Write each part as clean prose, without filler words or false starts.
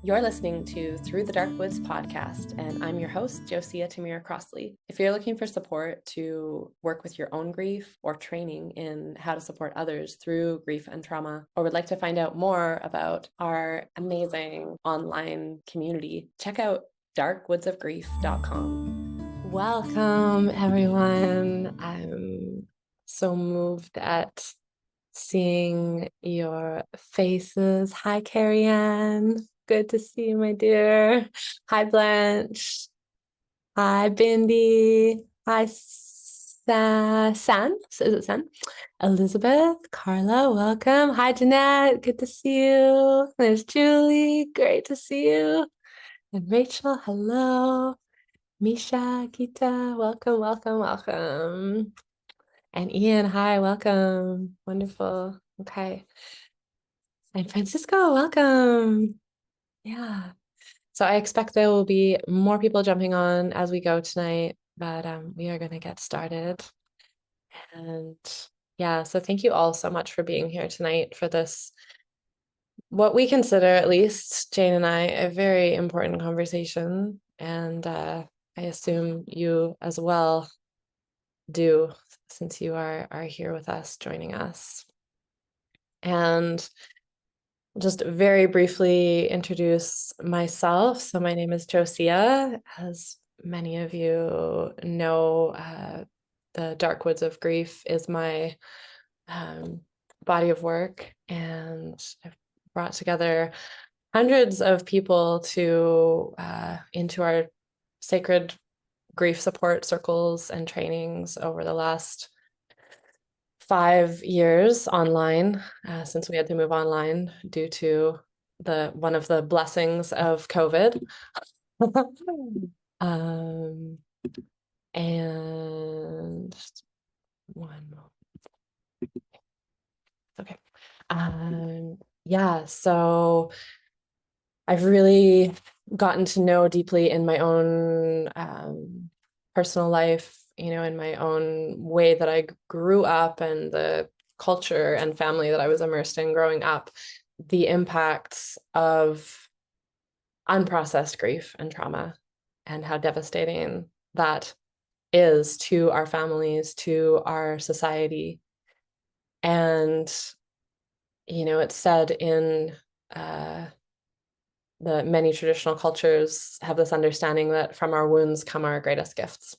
You're listening to Through the Dark Woods podcast, and I'm your host, Josea Tamira Crossley. If you're looking for support to work with your own grief or training in how to support others through grief and trauma, or would like to find out more about our amazing online community, check out darkwoodsofgrief.com. Welcome, everyone. I'm so moved at seeing your faces. Hi, Carrie Ann. Good to see you, my dear. Hi, Blanche. Hi, Bindi. Hi, San. Is it San? Elizabeth, Carla, welcome. Hi, Jeanette. Good to see you. There's Julie. Great to see you. And Rachel, hello. Misha, Gita, welcome, welcome, welcome. And Ian, hi, welcome. Wonderful. Okay. And Francisco, welcome. Yeah. So I expect there will be more people jumping on as we go tonight, but we are going to get started. And yeah, so thank you all so much for being here tonight for this, what we consider, at least Jane and I, a very important conversation. And I assume you as well do, since you are here with us, joining us. And just very briefly introduce myself. So my name is Josea. As many of you know, the Dark Woods of Grief is my body of work, and I've brought together hundreds of people to into our sacred grief support circles and trainings over the last 5 years online, since we had to move online due to one of the blessings of COVID. And one moment. Okay. Yeah, so I've really gotten to know deeply in my own personal life, in my own way that I grew up and the culture and family that I was immersed in growing up, the impacts of unprocessed grief and trauma, and how devastating that is to our families, to our society. And, it's said in the many traditional cultures have this understanding that from our wounds come our greatest gifts.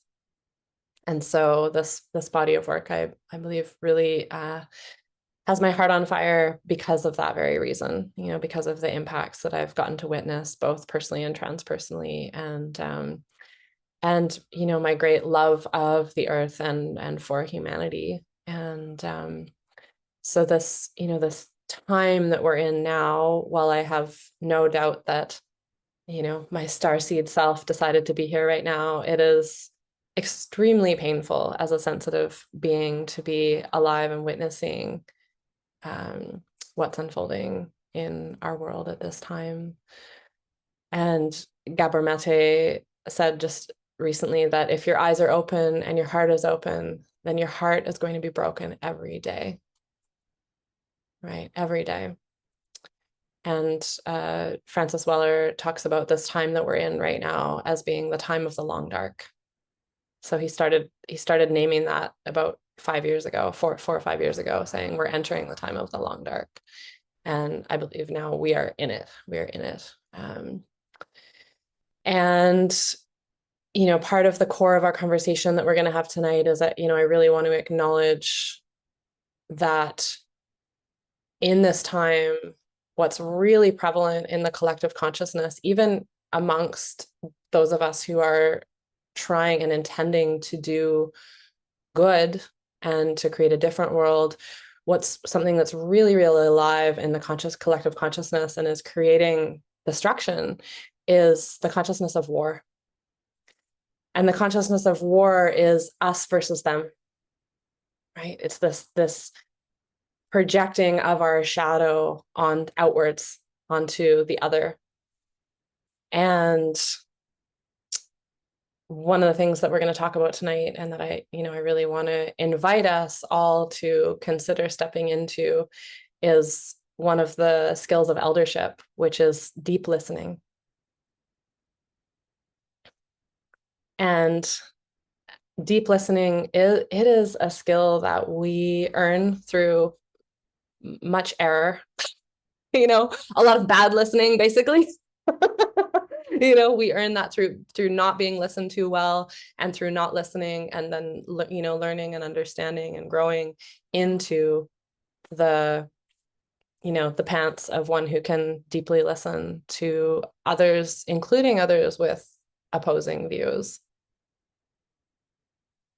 And so this body of work, I believe, really has my heart on fire because of that very reason, because of the impacts that I've gotten to witness, both personally and transpersonally, and my great love of the earth and for humanity. And so this time that we're in now, while I have no doubt that my starseed self decided to be here right now, it is extremely painful as a sensitive being to be alive and witnessing what's unfolding in our world at this time. And Gabor Mate said just recently that if your eyes are open and your heart is open, then your heart is going to be broken every day. Right? Every day. And Francis Weller talks about this time that we're in right now as being the time of the long dark. So he started naming that about 5 years ago, 4 or 5 years ago, saying we're entering the time of the long dark. And I believe now we are in it. We are in it. And part of the core of our conversation that we're going to have tonight is that, I really want to acknowledge that in this time, what's really prevalent in the collective consciousness, even amongst those of us who are trying and intending to do good and to create a different world, what's something that's really, really alive in the collective consciousness and is creating destruction is the consciousness of war. And the consciousness of war is us versus them, right? It's this projecting of our shadow outwards onto the other. And one of the things that we're going to talk about tonight, and that I really want to invite us all to consider stepping into, is one of the skills of eldership, which is deep listening. And deep listening, it is a skill that we earn through much error, a lot of bad listening, basically. We earn that through not being listened to well, and through not listening, and then learning and understanding and growing into the pants of one who can deeply listen to others, including others with opposing views,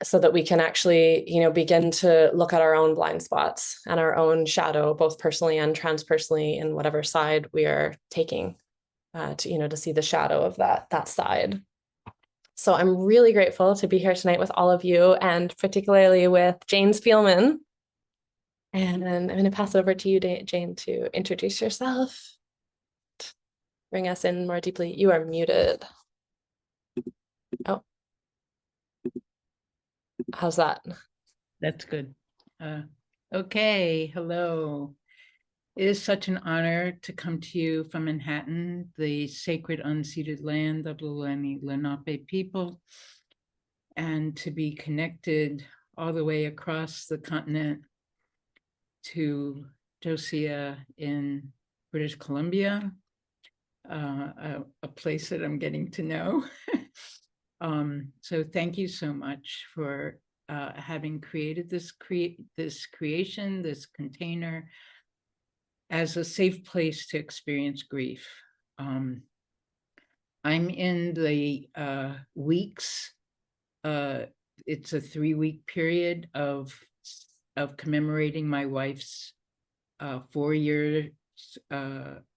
so that we can actually begin to look at our own blind spots and our own shadow, both personally and transpersonally, in whatever side we are taking, to see the shadow of that side. So I'm really grateful to be here tonight with all of you, and particularly with Jane Spielman. And I'm going to pass it over to you, Jane, to introduce yourself, bring us in more deeply. You are muted. Oh, how's that? That's good. Okay, hello. It is such an honor to come to you from Manhattan, the sacred unceded land of the Lenape people, and to be connected all the way across the continent to Josea in British Columbia, a place that I'm getting to know. So thank you so much for having created this creation, this container, as a safe place to experience grief. I'm in the weeks. It's a 3-week period of commemorating my wife's 4 years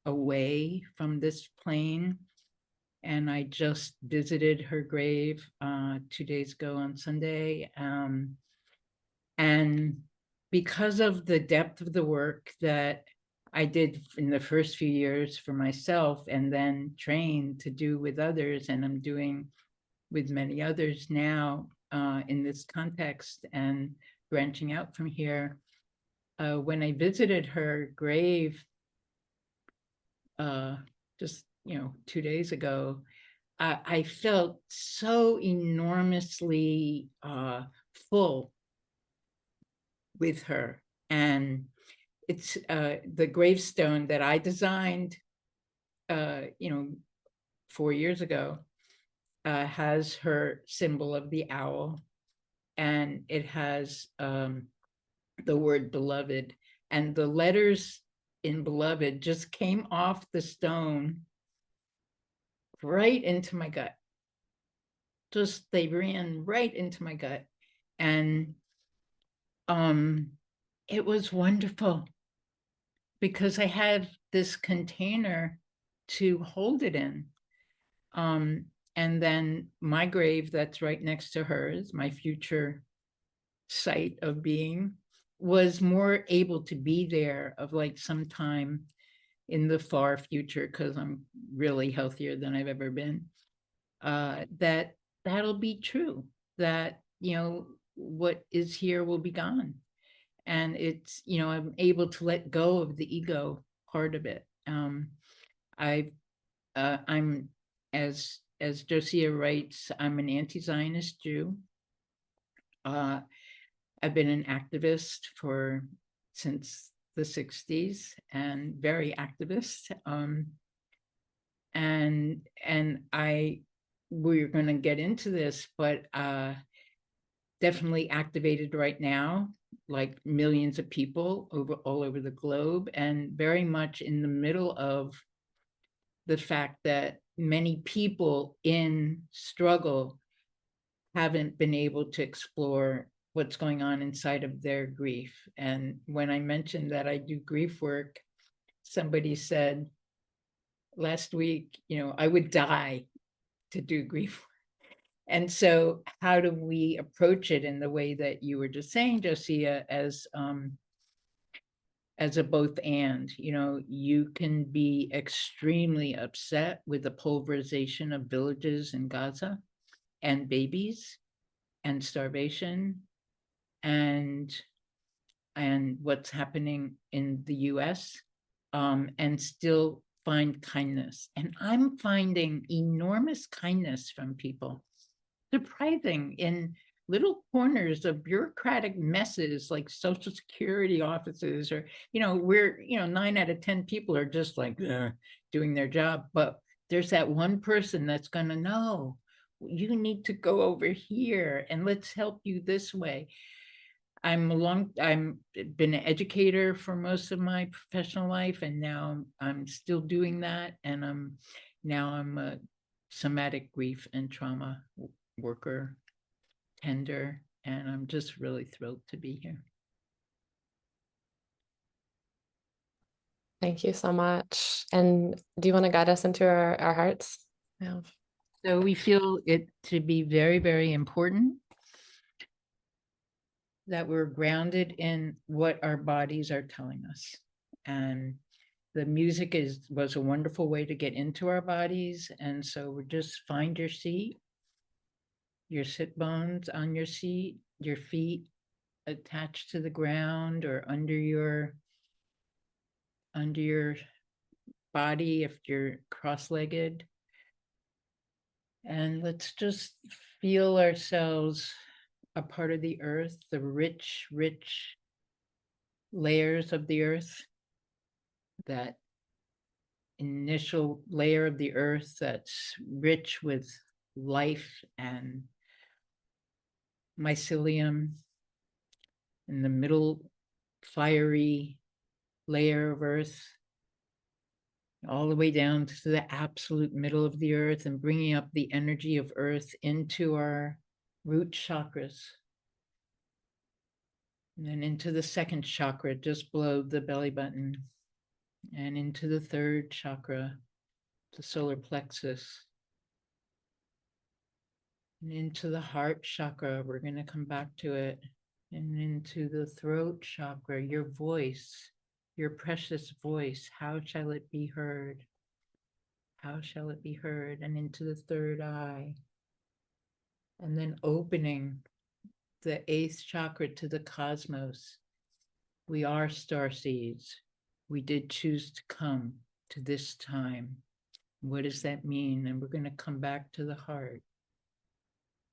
away from this plane. And I just visited her grave 2 days ago on Sunday. And because of the depth of the work that I did in the first few years for myself, and then trained to do with others, and I'm doing with many others now in this context and branching out from here, when I visited her grave just 2 days ago, I felt so enormously full with her. And it's the gravestone that I designed 4 years ago has her symbol of the owl, and it has the word beloved, and the letters in beloved just came off the stone right into my gut. They ran right into my gut. And it was wonderful because I had this container to hold it in. And then my grave that's right next to hers, my future site of being, was more able to be there of like sometime in the far future, because I'm really healthier than I've ever been, that'll be true, that what is here will be gone. And it's I'm able to let go of the ego part of it. I'm as Josea writes, I'm an anti-Zionist Jew. I've been an activist since the 60s, and very activist. And we're going to get into this, but definitely activated right now, like millions of people all over the globe, and very much in the middle of the fact that many people in struggle haven't been able to explore what's going on inside of their grief. And when I mentioned that I do grief work, somebody said last week, I would die to do grief work. And so how do we approach it in the way that you were just saying, Josea, as a both and? You can be extremely upset with the pulverization of villages in Gaza, and babies, and starvation, and what's happening in the US. and still find kindness. And I'm finding enormous kindness from people, surprising, in little corners of bureaucratic messes like social security offices, or, we're, 9 out of 10 people are just like doing their job. But there's that one person that's going to know, you need to go over here and let's help you this way. I'm been an educator for most of my professional life, and now I'm still doing that. And I'm a somatic grief and trauma worker, tender, and I'm just really thrilled to be here. Thank you so much. And do you want to guide us into our hearts? Yeah. So we feel it to be very, very important that we're grounded in what our bodies are telling us. And the music was a wonderful way to get into our bodies. And so we're just find your seat, your sit bones on your seat, your feet attached to the ground or under your body if you're cross-legged. And let's just feel ourselves a part of the earth, the rich, rich layers of the earth, that initial layer of the earth that's rich with life and mycelium, in the middle fiery layer of earth, all the way down to the absolute middle of the earth, and bringing up the energy of earth into our root chakras. And then into the second chakra, just below the belly button, and into the third chakra, the solar plexus, and into the heart chakra. We're going to come back to it. And into the throat chakra, your voice, your precious voice. How shall it be heard? How shall it be heard? And into the third eye. And then opening the 8th chakra to the cosmos. We are star seeds. We did choose to come to this time. What does that mean? And we're going to come back to the heart.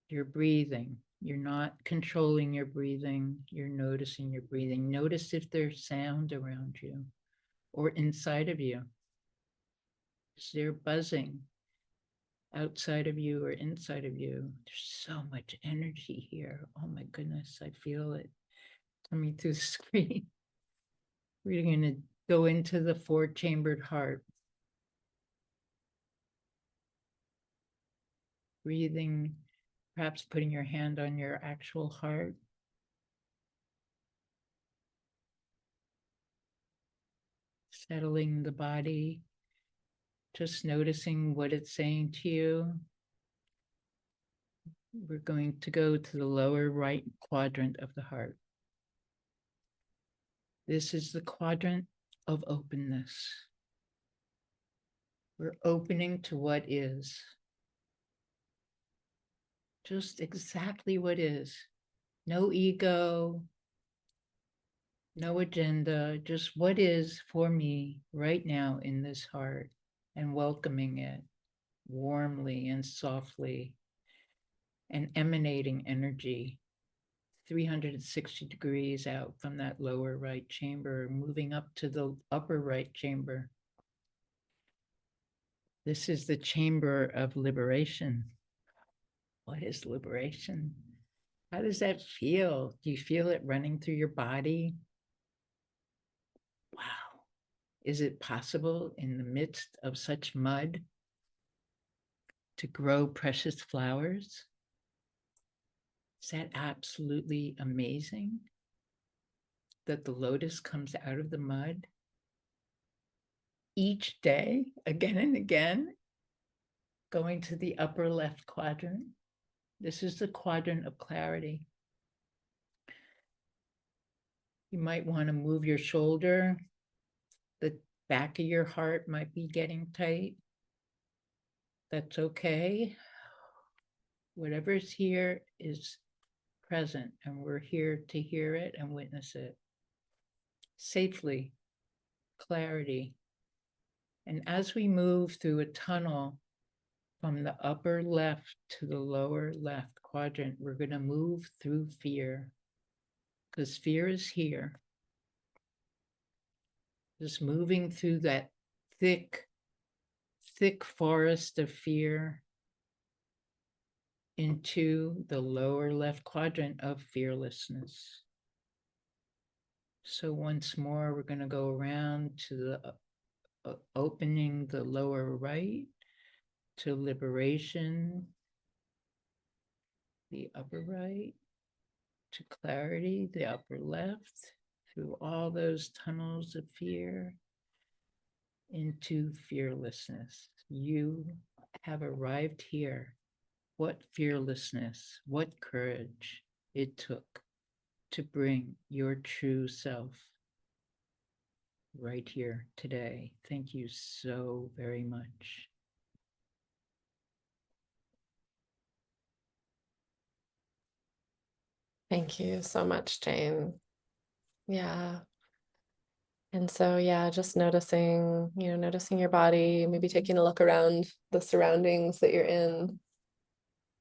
You're breathing. You're not controlling your breathing. You're noticing your breathing. Notice if there's sound around you or inside of you. Is there buzzing outside of you or inside of you? There's so much energy here. Oh my goodness, I feel it coming through the screen. We're going to go into the 4-chambered heart. Breathing, perhaps putting your hand on your actual heart. Settling the body, just noticing what it's saying to you. We're going to go to the lower right quadrant of the heart. This is the quadrant of openness. We're opening to what is. Just exactly what is. No ego, no agenda, just what is for me right now in this heart, and welcoming it warmly and softly, and emanating energy 360 degrees out from that lower right chamber, moving up to the upper right chamber. This is the chamber of liberation. What is liberation? How does that feel? Do you feel it running through your body? Wow. Is it possible in the midst of such mud to grow precious flowers? Is that absolutely amazing? That the lotus comes out of the mud each day, again and again, going to the upper left quadrant. This is the quadrant of clarity. You might want to move your shoulder. The back of your heart might be getting tight. That's okay. Whatever's here is present, and we're here to hear it and witness it safely. clarity. And as we move through a tunnel from the upper left to the lower left quadrant, we're going to move through fear, because fear is here. Just moving through that thick forest of fear into the lower left quadrant of fearlessness. So once more, we're going to go around to the opening the lower right to liberation, the upper right to clarity, the upper left, through all those tunnels of fear into fearlessness. You have arrived here. What fearlessness, what courage it took to bring your true self right here today. Thank you so very much. Thank you so much, Jane. Yeah. And so, yeah, just noticing, noticing your body, maybe taking a look around the surroundings that you're in.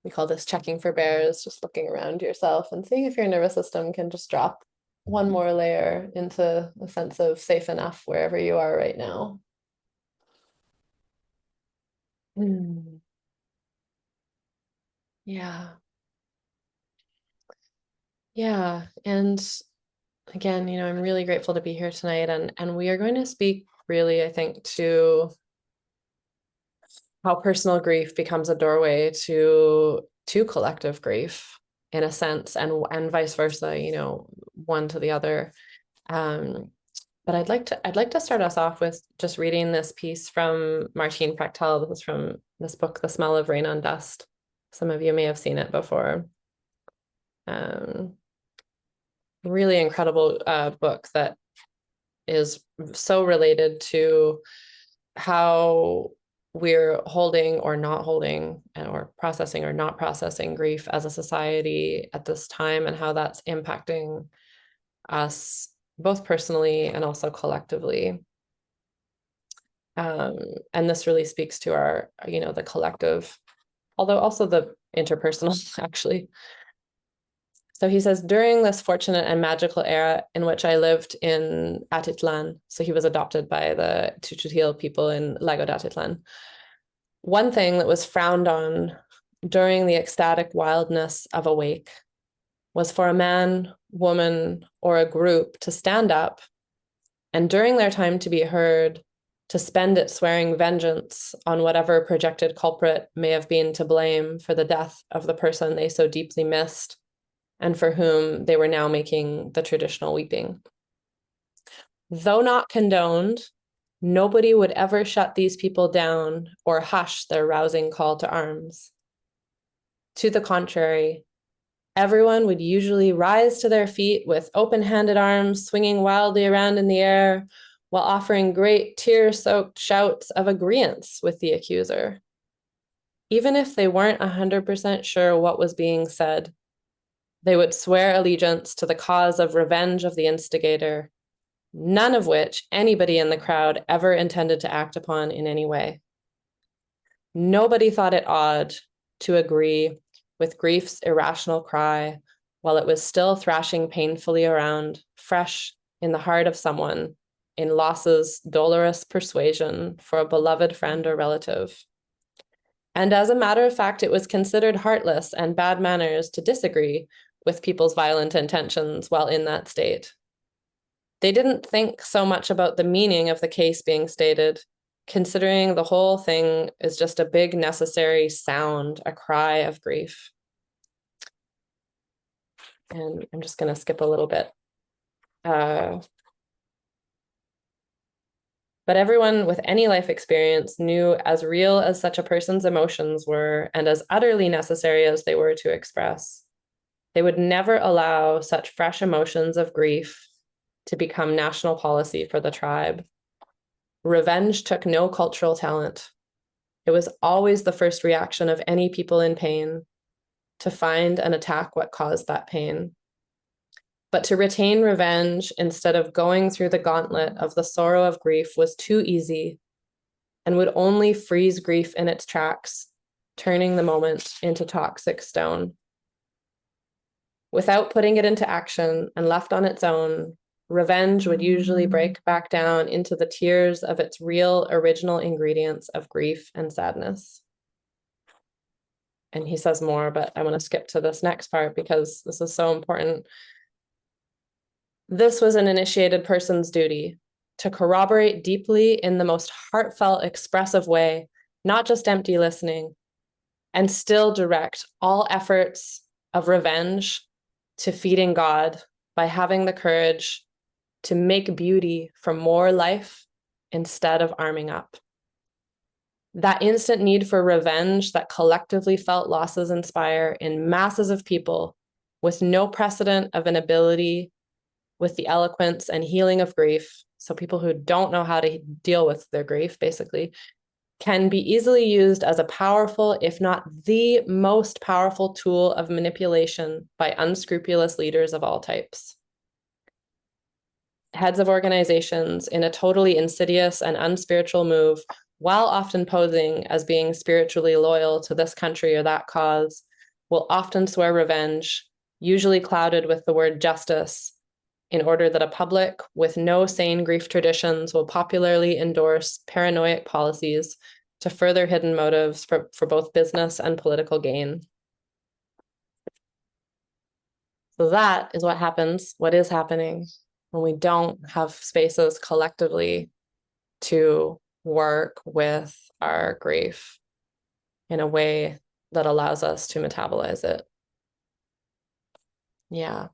We call this checking for bears, just looking around yourself and seeing if your nervous system can just drop one more layer into a sense of safe enough wherever you are right now. Yeah. Yeah. And again, I'm really grateful to be here tonight. And we are going to speak really, I think, to how personal grief becomes a doorway to collective grief in a sense, and vice versa, one to the other. But I'd like to start us off with just reading this piece from Martín Prechtel. This is from this book, The Smell of Rain on Dust. Some of you may have seen it before. Really incredible book that is so related to how we're holding or not holding, or processing or not processing grief as a society at this time, and how that's impacting us both personally and also collectively. And this really speaks to our, the collective, although also the interpersonal, actually. So he says, during this fortunate and magical era in which I lived in Atitlan, so he was adopted by the Tuchutil people in Lago d'Atitlan, one thing that was frowned on during the ecstatic wildness of a wake was for a man, woman, or a group to stand up and during their time to be heard, to spend it swearing vengeance on whatever projected culprit may have been to blame for the death of the person they so deeply missed and for whom they were now making the traditional weeping. Though not condoned, nobody would ever shut these people down or hush their rousing call to arms. To the contrary, everyone would usually rise to their feet with open-handed arms swinging wildly around in the air while offering great tear-soaked shouts of agreement with the accuser. Even if they weren't 100% sure what was being said, they would swear allegiance to the cause of revenge of the instigator, none of which anybody in the crowd ever intended to act upon in any way. Nobody thought it odd to agree with grief's irrational cry while it was still thrashing painfully around, fresh in the heart of someone, in loss's dolorous persuasion for a beloved friend or relative. And as a matter of fact, it was considered heartless and bad manners to disagree with people's violent intentions while in that state. They didn't think so much about the meaning of the case being stated, considering the whole thing is just a big necessary sound, a cry of grief. And I'm just going to skip a little bit. But everyone with any life experience knew as real as such a person's emotions were, and as utterly necessary as they were to express, they would never allow such fresh emotions of grief to become national policy for the tribe. Revenge took no cultural talent. It was always the first reaction of any people in pain to find and attack what caused that pain. But to retain revenge instead of going through the gauntlet of the sorrow of grief was too easy and would only freeze grief in its tracks, turning the moment into toxic stone. Without putting it into action and left on its own, revenge would usually break back down into the tears of its real original ingredients of grief and sadness. And he says more, but I want to skip to this next part because this is so important. This was an initiated person's duty, to corroborate deeply in the most heartfelt, expressive way, not just empty listening, and still direct all efforts of revenge to feeding God by having the courage to make beauty from more life instead of arming up. That instant need for revenge that collectively felt losses inspire in masses of people with no precedent of an ability with the eloquence and healing of grief. So people who don't know how to deal with their grief, basically, can be easily used as a powerful, if not the most powerful tool of manipulation by unscrupulous leaders of all types. Heads of organizations in a totally insidious and unspiritual move, while often posing as being spiritually loyal to this country or that cause, will often swear revenge, usually clouded with the word justice, in order that a public with no sane grief traditions will popularly endorse paranoid policies to further hidden motives for both business and political gain. So that is what happens, what is happening when we don't have spaces collectively to work with our grief in a way that allows us to metabolize it. Yeah.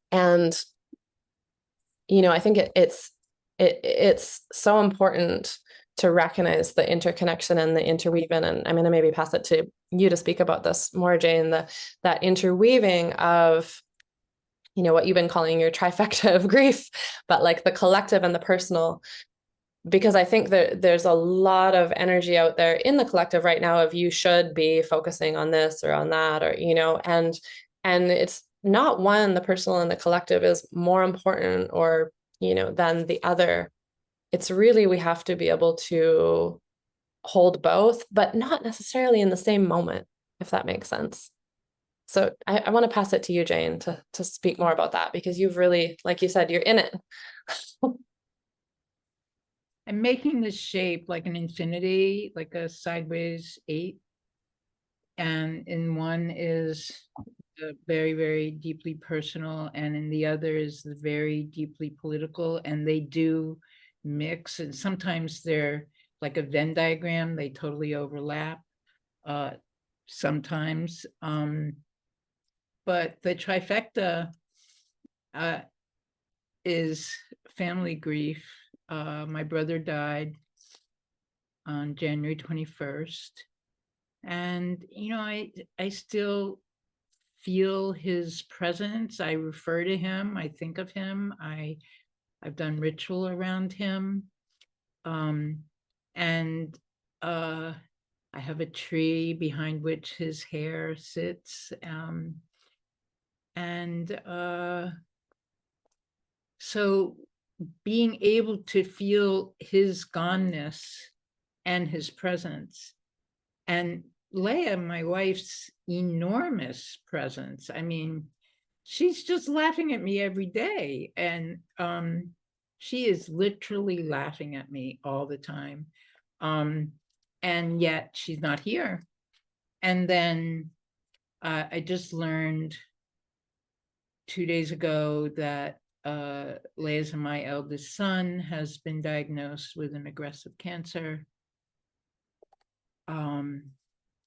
And, you know, I think it's so important to recognize the interconnection and the interweaving. And I'm going to maybe pass it to you to speak about this more, Jane, that interweaving of, you know, what you've been calling your trifecta of grief, but like the collective and the personal, because I think that there's a lot of energy out there in the collective right now of you should be focusing on this or on that, or, you know, and it's not one, the personal and the collective is more important or, you know, than the other. It's really, we have to be able to hold both, but not necessarily in the same moment, if that makes sense. So I want to pass it to you, Jane, to speak more about that, because you've really, like you said, you're in it. I'm making this shape like an infinity, like a sideways 8. And in one is very, very deeply personal, and in the other is the very deeply political, and they do mix, and sometimes they're like a Venn diagram, they totally overlap sometimes. But the trifecta is family grief. My brother died on January 21st. And, you know, I still feel his presence. I refer to him. I think of him. I've done ritual around him. And I have a tree behind which his hair sits. So being able to feel his goneness and his presence, and Leah, my wife's enormous presence. I mean, she's just laughing at me every day. And she is literally laughing at me all the time. And yet she's not here. And then I just learned 2 days ago that Leah's and my eldest son has been diagnosed with an aggressive cancer.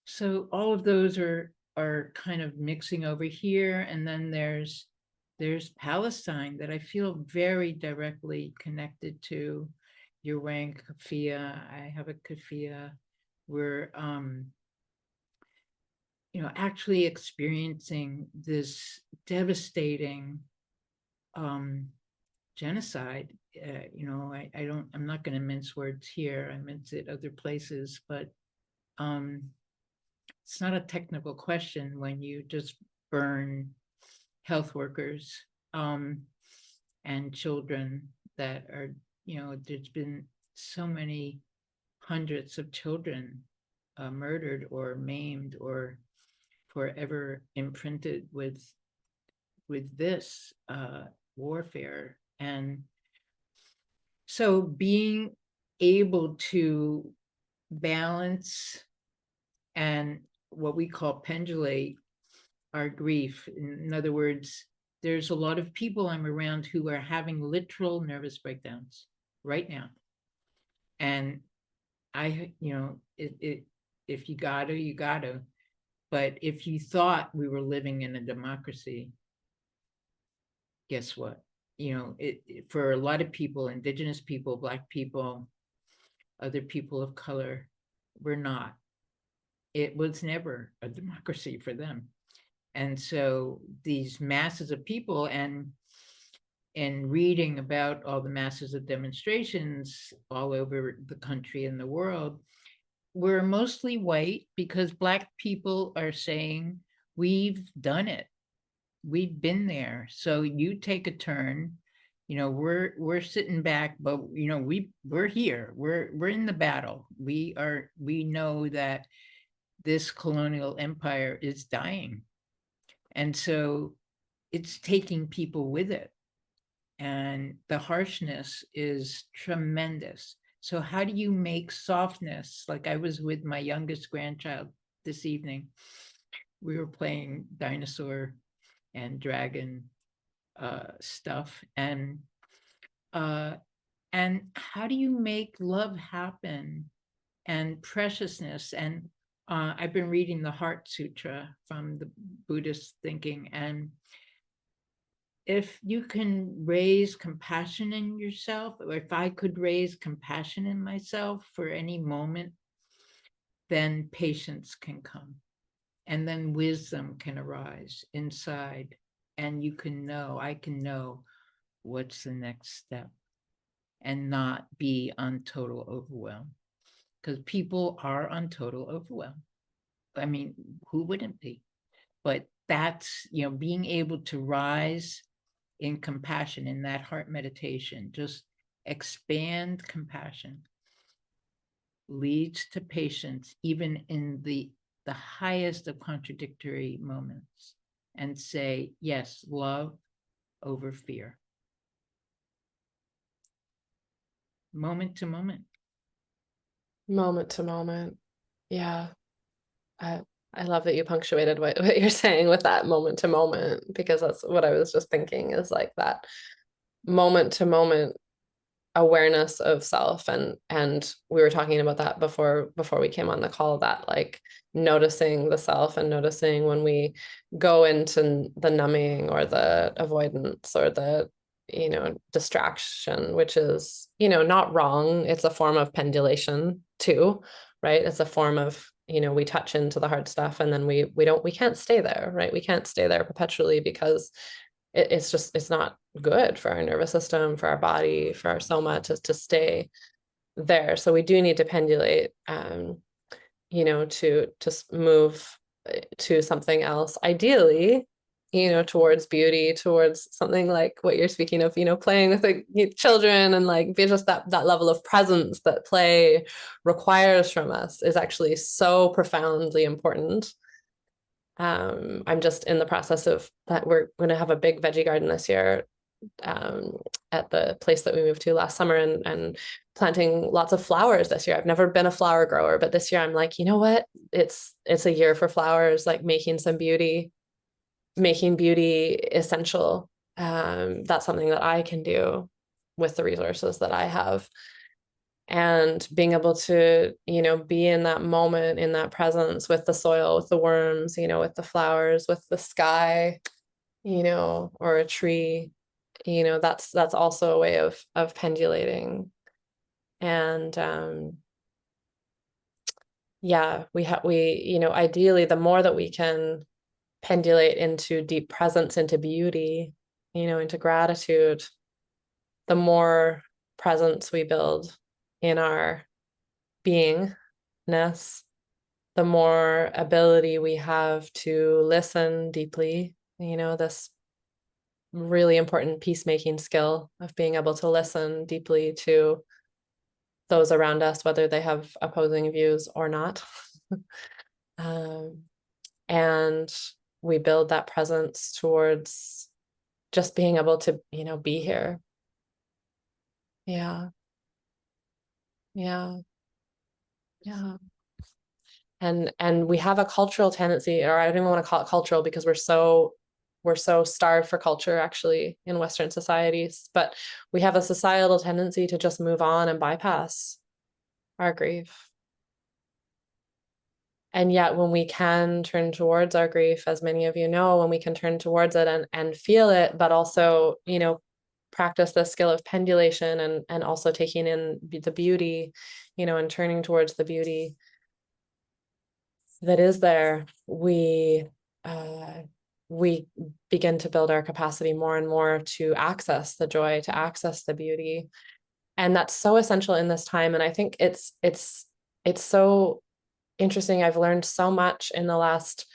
So all of those are kind of mixing over here. And then there's Palestine that I feel very directly connected to. You're wearing keffiyeh. I have a keffiyeh. We're you know, actually experiencing this devastating genocide. You know, I'm not going to mince words here. I mince it other places, but it's not a technical question when you just burn health workers, and children that are, there's been so many hundreds of children murdered or maimed or forever imprinted with this warfare. And so being able to balance and what we call pendulate our grief. In other words, there's a lot of people I'm around who are having literal nervous breakdowns right now. And if you gotta, you gotta. But if you thought we were living in a democracy, guess what? For a lot of people, Indigenous people, Black people, other people of color, we're not. It was never a democracy for them. And so these masses of people, and reading about all the masses of demonstrations all over the country and the world, we're mostly white because Black people are saying, we've done it. We've been there. So you take a turn. We're sitting back, but we're here. We're in the battle. We know that this colonial empire is dying. And so it's taking people with it. And the harshness is tremendous. So how do you make softness? Like, I was with my youngest grandchild this evening. We were playing dinosaur and dragon stuff. And how do you make love happen and preciousness? And I've been reading the Heart Sutra from the Buddhist thinking. And if you can raise compassion in yourself, or if I could raise compassion in myself for any moment, then patience can come. And then wisdom can arise inside. And I can know what's the next step and not be on total overwhelm. Because people are on total overwhelm. I mean, who wouldn't be? But that's, being able to rise in compassion, in that heart meditation, just expand compassion, leads to patience, even in the highest of contradictory moments, and say, yes, love over fear. Moment to moment. Moment to moment. Yeah. I love that you punctuated what you're saying with that moment to moment, because that's what I was just thinking, is like that moment to moment awareness of self. And we were talking about that before we came on the call, that like noticing the self and noticing when we go into the numbing or the avoidance or the distraction, which is not wrong. It's a form of pendulation too, right? It's a form of we touch into the hard stuff, and then we can't stay there, right? We can't stay there perpetually, because it's not good for our nervous system, for our body, for our soma to stay there. So we do need to pendulate, to move to something else, ideally, towards beauty, towards something like what you're speaking of, playing with the children, and like be just that level of presence that play requires from us is actually so profoundly important. I'm just in the process of that. We're going to have a big veggie garden this year at the place that we moved to last summer, and planting lots of flowers this year. I've never been a flower grower, but this year I'm like, you know what? It's a year for flowers, like making beauty essential. That's something that I can do with the resources that I have. And being able to, be in that moment, in that presence with the soil, with the worms, with the flowers, with the sky, or a tree, that's also a way of pendulating. And yeah, we ideally, the more that we can pendulate into deep presence, into beauty, into gratitude, the more presence we build in our beingness, the more ability we have to listen deeply, this really important peacemaking skill of being able to listen deeply to those around us, whether they have opposing views or not. And we build that presence towards just being able to, be here. Yeah. Yeah. Yeah. And we have a cultural tendency, or I don't even want to call it cultural because we're so starved for culture actually in Western societies, but we have a societal tendency to just move on and bypass our grief. And yet when we can turn towards our grief, as many of you know, when we can turn towards it and feel it, but also, practice the skill of pendulation and also taking in the beauty, and turning towards the beauty that is there, we begin to build our capacity more and more to access the joy, to access the beauty. And that's so essential in this time. And I think it's so interesting. I've learned so much in the last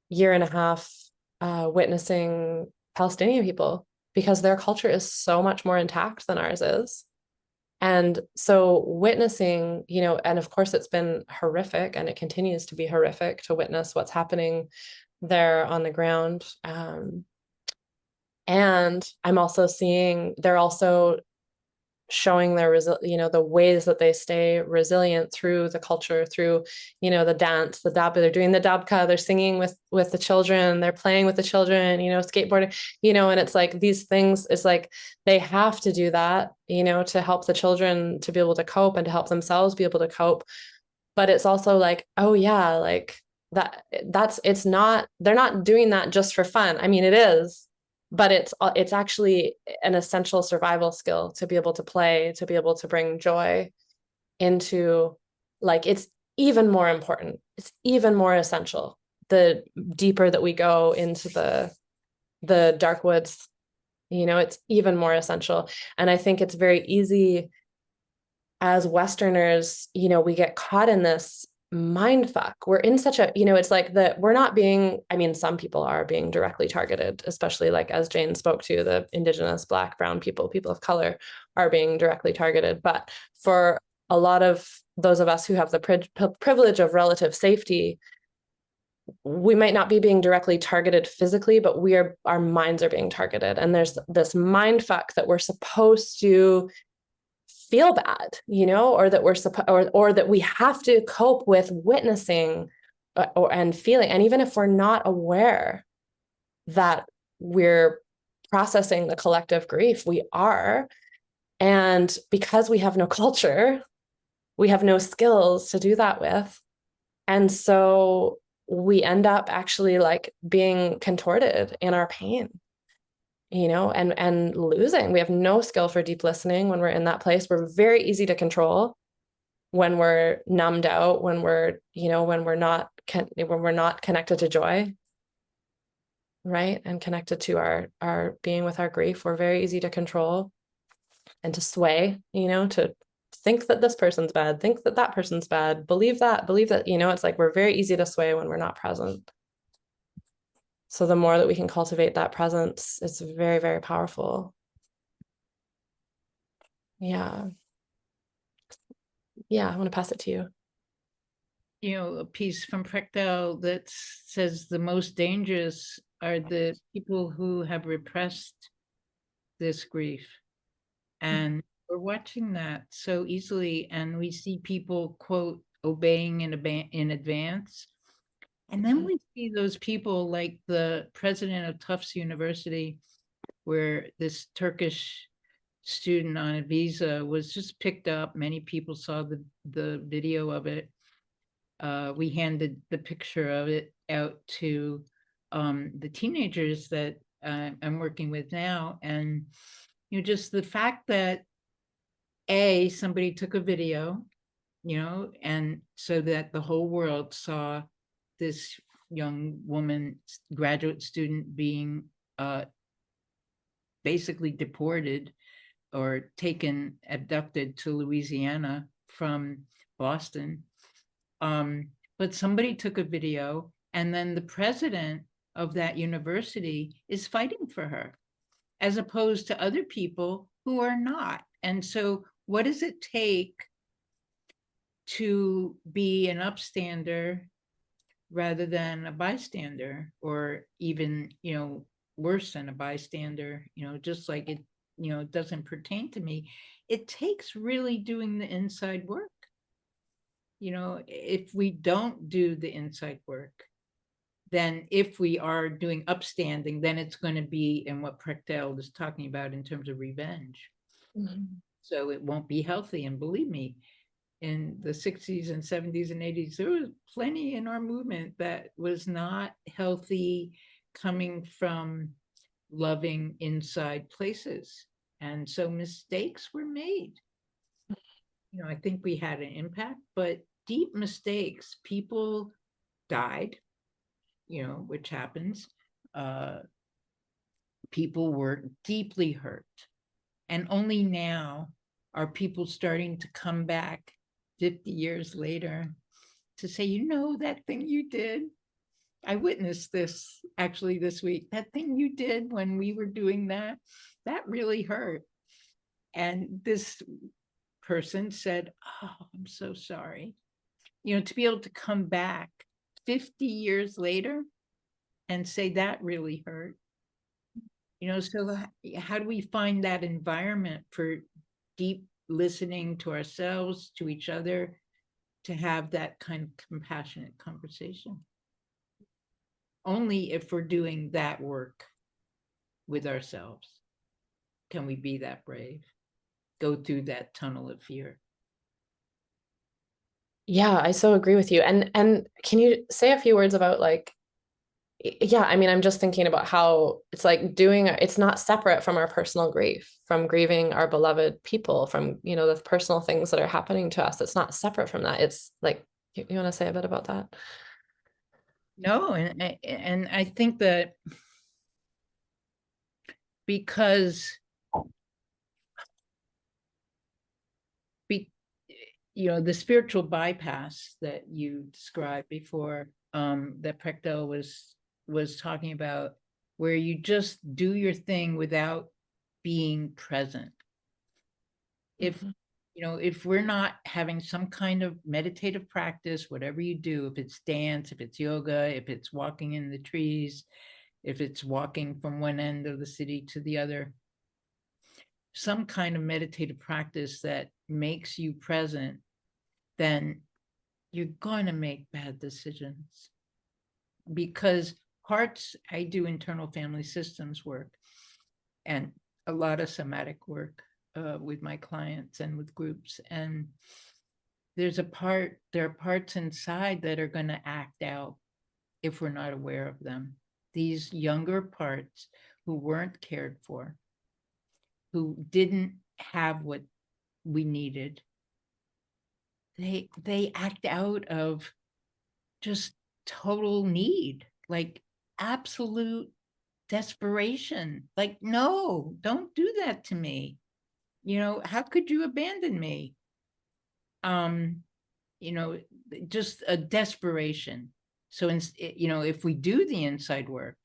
year and a half witnessing Palestinian people, because their culture is so much more intact than ours is. And so witnessing, and of course it's been horrific and it continues to be horrific to witness what's happening there on the ground. And I'm also seeing they're also showing their the ways that they stay resilient through the culture, through the dance, the dab, they're doing the dabka, they're singing with the children, they're playing with the children, skateboarding, and it's like these things, it's like they have to do that, to help the children to be able to cope and to help themselves be able to cope. But it's also like, oh yeah, like it's not, they're not doing that just for fun. I mean, it is, but it's actually an essential survival skill to be able to play, to be able to bring joy into, like, it's even more important. It's even more essential the deeper that we go into the dark woods, it's even more essential. And I think it's very easy as Westerners, we get caught in this mind fuck. We're in such a, it's like that we're not being, I mean, some people are being directly targeted, especially like as Jane spoke to, the Indigenous, Black, brown people of color are being directly targeted. But for a lot of those of us who have the privilege of relative safety, we might not be being directly targeted physically, but our minds are being targeted. And there's this mind fuck that we're supposed to feel bad, or that we're or that we have to cope with witnessing and feeling. And even if we're not aware that we're processing the collective grief, we are. And because we have no culture, we have no skills to do that with. And so we end up actually like being contorted in our pain, and losing. We have no skill for deep listening when we're in that place. We're very easy to control when we're numbed out, when we're not connected to joy, right? And connected to our being with our grief. We're very easy to control and to sway, to think that this person's bad, think that that person's bad, believe that, it's like we're very easy to sway when we're not present. So the more that we can cultivate that presence, it's very, very powerful. Yeah. Yeah, I want to pass it to you. A piece from Prechtel that says the most dangerous are the people who have repressed this grief. And we're watching that so easily. And we see people, quote, obeying in advance. And then we see those people like the president of Tufts University, where this Turkish student on a visa was just picked up. Many people saw the video of it. We handed the picture of it out to the teenagers that I'm working with now. And, just the fact that somebody took a video, and so that the whole world saw this young woman, graduate student, being basically deported or abducted to Louisiana from Boston. But somebody took a video, and then the president of that university is fighting for her. as opposed to other people who are not. And so what does it take to be an upstander rather than a bystander, or even, worse than a bystander, just like it, doesn't pertain to me. It takes really doing the inside work. If we don't do the inside work, then if we are doing upstanding, then it's going to be in what Prechtel is talking about in terms of revenge. Mm-hmm. So it won't be healthy. And believe me, in the 60s and 70s and 80s, there was plenty in our movement that was not healthy, coming from loving inside places. And so mistakes were made. I think we had an impact, but deep mistakes, people died, which happens. People were deeply hurt. And only now are people starting to come back 50 years later to say, that thing you did, I witnessed this actually this week, that thing you did when we were doing that really hurt. And this person said, oh, I'm so sorry. To be able to come back 50 years later and say that really hurt. So how do we find that environment for deep listening to ourselves, to each other, to have that kind of compassionate conversation? Only if we're doing that work with ourselves can we be that brave, go through that tunnel of fear. Yeah, I so agree with you. And can you say a few words about yeah, I mean, I'm just thinking about how it's like it's not separate from our personal grief, from grieving our beloved people, from, the personal things that are happening to us. It's not separate from that. It's like, you want to say a bit about that? No, and I think that because the spiritual bypass that you described before, that Prechtel was talking about, where you just do your thing without being present. If if we're not having some kind of meditative practice, whatever you do, if it's dance, if it's yoga, if it's walking in the trees, if it's walking from one end of the city to the other, some kind of meditative practice that makes you present, then you're going to make bad decisions. Because I do internal family systems work and a lot of somatic work with my clients and with groups. And there are parts inside that are going to act out if we're not aware of them. These younger parts who weren't cared for, who didn't have what we needed, they act out of just total need, like absolute desperation. Like, no, don't do that to me. How could you abandon me? Just a desperation. So, if we do the inside work,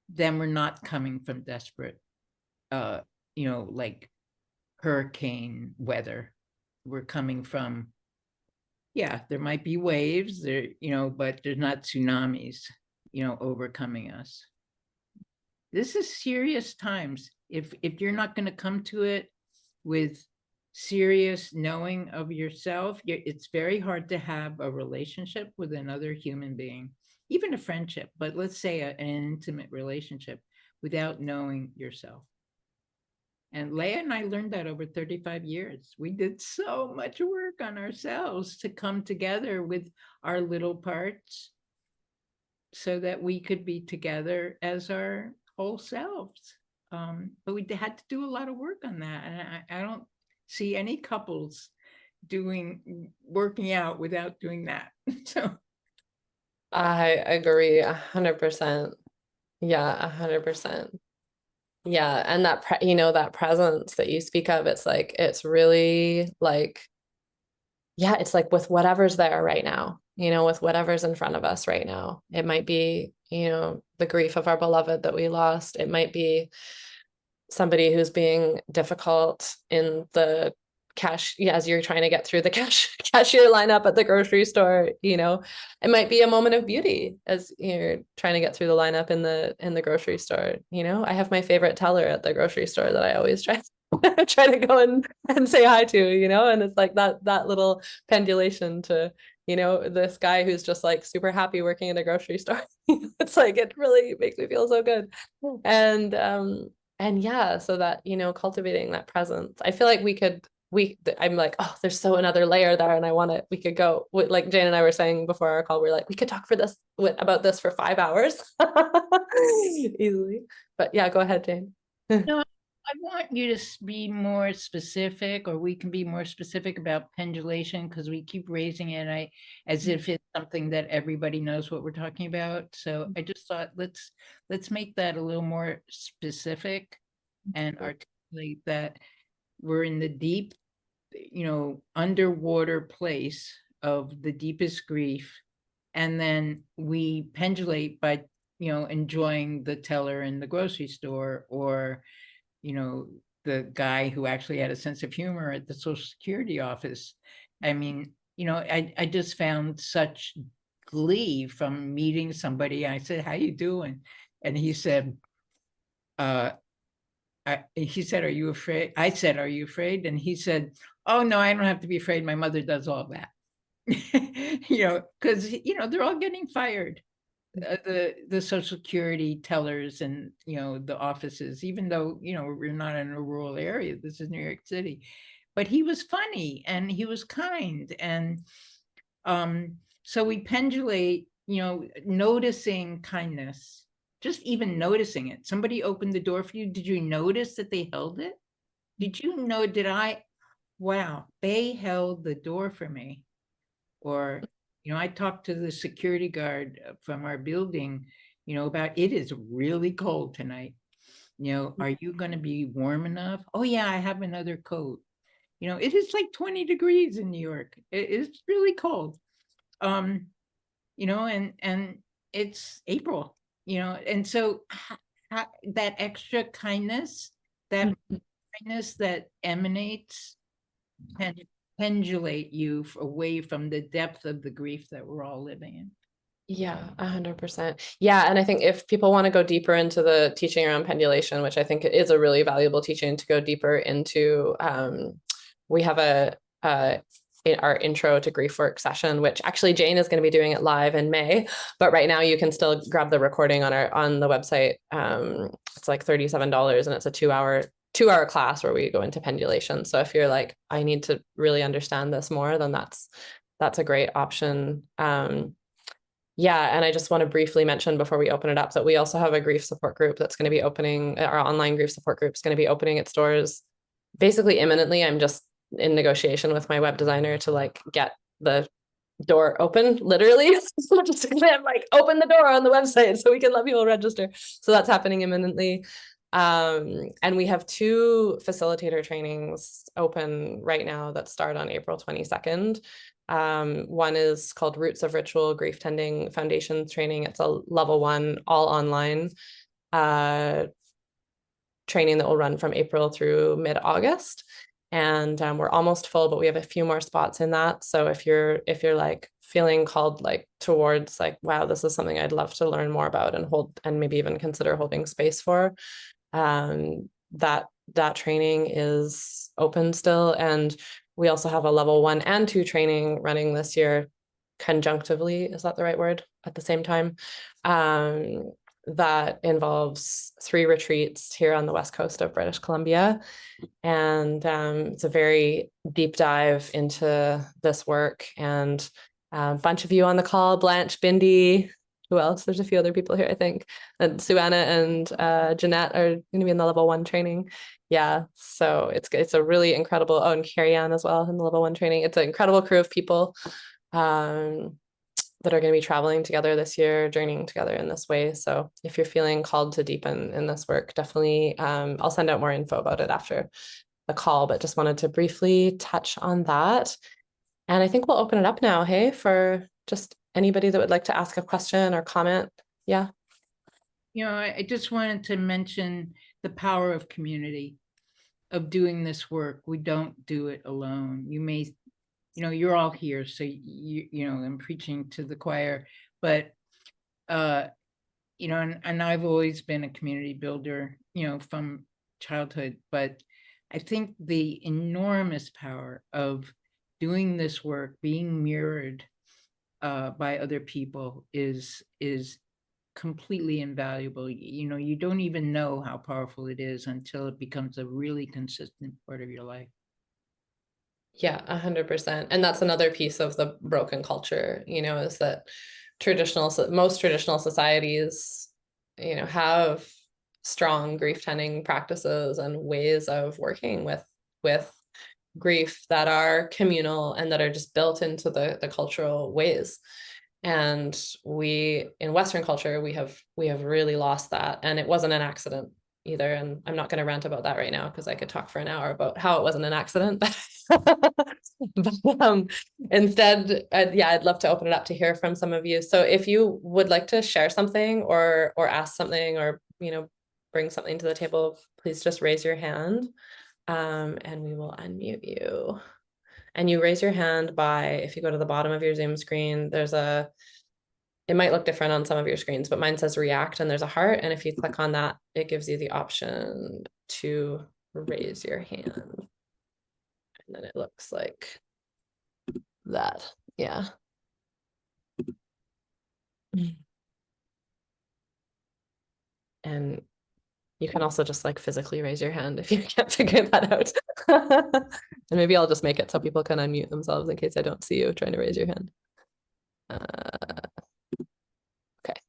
then we're not coming from desperate, like hurricane weather. We're coming from, there might be waves there, but there's not tsunamis, overcoming us. This is serious times. If you're not going to come to it with serious knowing of yourself, it's very hard to have a relationship with another human being, even a friendship, but let's say an intimate relationship, without knowing yourself. And Leah and I learned that over 35 years. We did so much work on ourselves to come together with our little parts so that we could be together as our whole selves. But we had to do a lot of work on that. And I don't see any couples working out without doing that. So I agree 100%. Yeah, 100%. Yeah. And that, that presence that you speak of, it's like, it's really like, yeah, it's like with whatever's there right now, with whatever's in front of us right now. It might be, the grief of our beloved that we lost. It might be somebody who's being difficult in the as you're trying to get through the cashier lineup at the grocery store, it might be a moment of beauty as you're trying to get through the lineup in the grocery store. I have my favorite teller at the grocery store that I always try to go and say hi to, and it's like that little pendulation to, this guy who's just like super happy working in a grocery store. It's like, it really makes me feel so good. And yeah, so that, cultivating that presence, I feel like I'm like, oh, there's so another layer there, and we could go, like Jane and I were saying before our call, we're like, we could talk about this for 5 hours easily. But yeah, go ahead, Jane. No, I want you to be more specific, or we can be more specific about pendulation, because we keep raising it as if it's something that everybody knows what we're talking about. So I just thought, let's make that a little more specific and articulate that we're in the deep, underwater place of the deepest grief. And then we pendulate by, enjoying the teller in the grocery store, or, the guy who actually had a sense of humor at the Social Security office. I mean, I just found such glee from meeting somebody. I said, "How you doing?" And he said, he said, "Are you afraid?" I said, "Are you afraid?" And he said, "Oh, no, I don't have to be afraid. My mother does all that." Because, they're all getting fired. The Social Security tellers and, the offices, even though, we're not in a rural area, this is New York City. But he was funny and he was kind. And so we pendulate, noticing kindness. Just even noticing it. Somebody opened the door for you. Did you notice that they held it? Did you know, wow, they held the door for me. Or, I talked to the security guard from our building, about, it is really cold tonight. Are you going to be warm enough? Oh yeah, I have another coat. It is like 20 degrees in New York. It's really cold. And it's April, and so that extra kindness, that kindness that emanates, and pendulate you away from the depth of the grief that we're all living in. Yeah, 100%. Yeah, and I think if people want to go deeper into the teaching around pendulation, which I think is a really valuable teaching to go deeper into, we have our intro to grief work session, which actually Jane is going to be doing it live in May, but right now you can still grab the recording on the website. It's like $37, and it's a 2-hour class where we go into pendulation. So if you're like, I need to really understand this more, then that's a great option. Yeah, and I just want to briefly mention before we open it up that we also have a grief support group that's going to be opening. Our online grief support group is going to be opening its doors basically imminently. I'm just in negotiation with my web designer to like get the door open, literally. Just like open the door on the website so we can let people register. So that's happening imminently. And we have 2 facilitator trainings open right now that start on April 22nd. One is called Roots of Ritual Grief Tending Foundation Training. It's a level 1, all online training that will run from April through mid-August. And we're almost full, but we have a few more spots in that. So if you're like feeling called like towards like, wow, this is something I'd love to learn more about and maybe even consider holding space for, that training is open still. And we also have a level 1 and 2 training running this year conjunctively. Is that the right word? At the same time, that involves 3 retreats here on the west coast of British Columbia. And it's a very deep dive into this work. And a bunch of you on the call, Blanche, Bindi, who else? There's a few other people here, I think. And Suanna and Jeanette are going to be in the level 1 training. Yeah, so it's a really incredible, and Carrie Ann as well in the level 1 training. It's an incredible crew of people that are going to be traveling together this year, journeying together in this way. So if you're feeling called to deepen in this work, definitely, I'll send out more info about it after the call, but just wanted to briefly touch on that. And I think we'll open it up now, hey, for just anybody that would like to ask a question or comment. Yeah. I just wanted to mention the power of community, of doing this work. We don't do it alone. You may, you're all here, so I'm preaching to the choir, but and I've always been a community builder, from childhood, but I think the enormous power of doing this work, being mirrored by other people is completely invaluable. You don't even know how powerful it is until it becomes a really consistent part of your life. Yeah, 100%. And that's another piece of the broken culture, is that most traditional societies, have strong grief tending practices and ways of working with grief that are communal and that are just built into the cultural ways. And we, in Western culture, we have really lost that. And it wasn't an accident either. And I'm not going to rant about that right now because I could talk for an hour about how it wasn't an accident. But instead, I'd love to open it up to hear from some of you. So if you would like to share something or ask something or, bring something to the table, please just raise your hand and we will unmute you. And you raise your hand by, if you go to the bottom of your Zoom screen, it might look different on some of your screens, but mine says react and there's a heart. And if you click on that, it gives you the option to raise your hand. And then it looks like that. Yeah. And you can also just like physically raise your hand if you can't figure that out. And maybe I'll just make it so people can unmute themselves in case I don't see you trying to raise your hand. Okay.